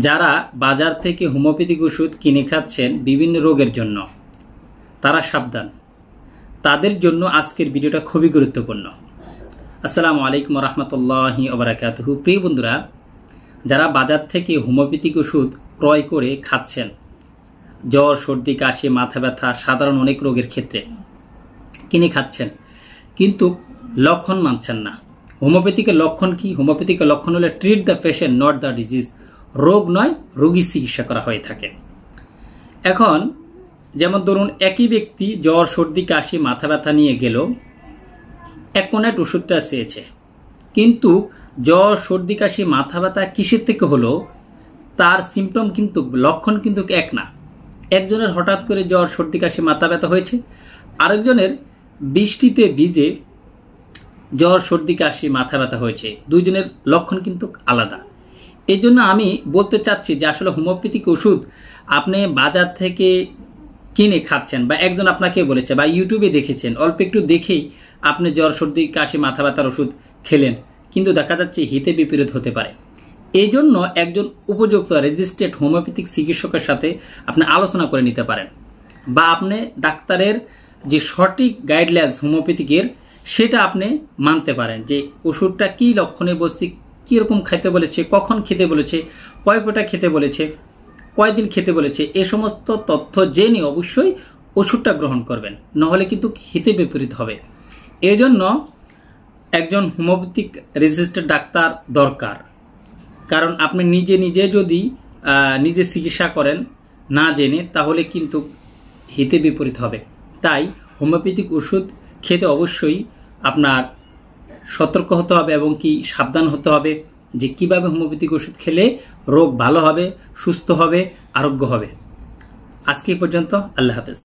যারা বাজার থেকে হোমিওপ্যাথিক ওষুধ কিনে খাচ্ছেন বিভিন্ন রোগের জন্য, তারা সাবধান। তাদের জন্য আজকের ভিডিওটা খুবই গুরুত্বপূর্ণ। আসসালামু আলাইকুম রহমতুল্লাহি ওয়া বারাকাতুহু। প্রিয় বন্ধুরা, যারা বাজার থেকে হোমিওপ্যাথিক ওষুধ ক্রয় করে খাচ্ছেন, জ্বর, সর্দি, কাশি, মাথা ব্যথা, সাধারণ অনেক রোগের ক্ষেত্রে কিনে খাচ্ছেন, কিন্তু লক্ষণ মানছেন না। হোমিওপ্যাথিকের লক্ষণ কি? হোমিওপ্যাথিকের লক্ষণ হলে treat the patient not the disease. রোগ নয়, রোগী চিকিৎসা করা হয়ে থাকে। এখন যেমন ধরুন, একই ব্যক্তি জ্বর, সর্দি, কাশি, মাথা ব্যথা নিয়ে গেল, এক কোণের ওষুধটা চেয়েছে, কিন্তু জ্বর, সর্দি, কাশি, মাথা ব্যথা কিসের থেকে হলো তার সিমটম কিন্তু, লক্ষণ কিন্তু এক না। একজনের হঠাৎ করে জ্বর, সর্দি, কাশি, মাথা ব্যথা হয়েছে, আরেকজনের বৃষ্টিতে ভিজে জ্বর, সর্দি, কাশি, মাথা ব্যথা হয়েছে। দুইজনের লক্ষণ কিন্তু আলাদা। এই জন্য আমি বলতে চাচ্ছি যে আসলে হোমিওপ্যাথিক ওষুধ আপনি বাজার থেকে কিনে খাচ্ছেন, বা একজন আপনাকে বলেছে, বা ইউটিউবে দেখেছেন, অল্প একটু দেখেই আপনি জ্বর, সর্দি, কাশি, মাথা ব্যথার ওষুধ খেলেন, কিন্তু দেখা যাচ্ছে হিতে বিপরীত হতে পারে। এই জন্য একজন উপযুক্ত রেজিস্ট্রেড হোমিওপ্যাথিক চিকিৎসকের সাথে আপনি আলোচনা করে নিতে পারেন, বা আপনি ডাক্তারের যে সঠিক গাইডলাইন্স হোমিওপ্যাথিকের সেটা আপনি মানতে পারেন, যে ওষুধটা কি লক্ষণে বলছি, কীরকম খেতে বলেছে, কখন খেতে বলেছে, কয় ফোঁটা খেতে বলেছে, কয়দিন খেতে বলেছে, এ সমস্ত তথ্য জেনে অবশ্যই ওষুধটা গ্রহণ করবেন, নহলে কিন্তু হিতে বিপরীত হবে। এজন্য একজন হোমিওপ্যাথিক রেজিস্টার্ড ডাক্তার দরকার। কারণ আপনি নিজে নিজে যদি নিজে চিকিৎসা করেন না জেনে, তাহলে কিন্তু হিতে বিপরীত হবে। তাই হোমিওপ্যাথিক ওষুধ খেতে অবশ্যই আপনার সতর্ক হতে হবে এবং কি সাবধান হতে হবে, যে কিভাবে হোমিওপ্যাথিক ওষুধ খেলে রোগ ভালো হবে, সুস্থ হবে, আরোগ্য হবে। আজকে পর্যন্ত, আল্লাহ হাফেজ।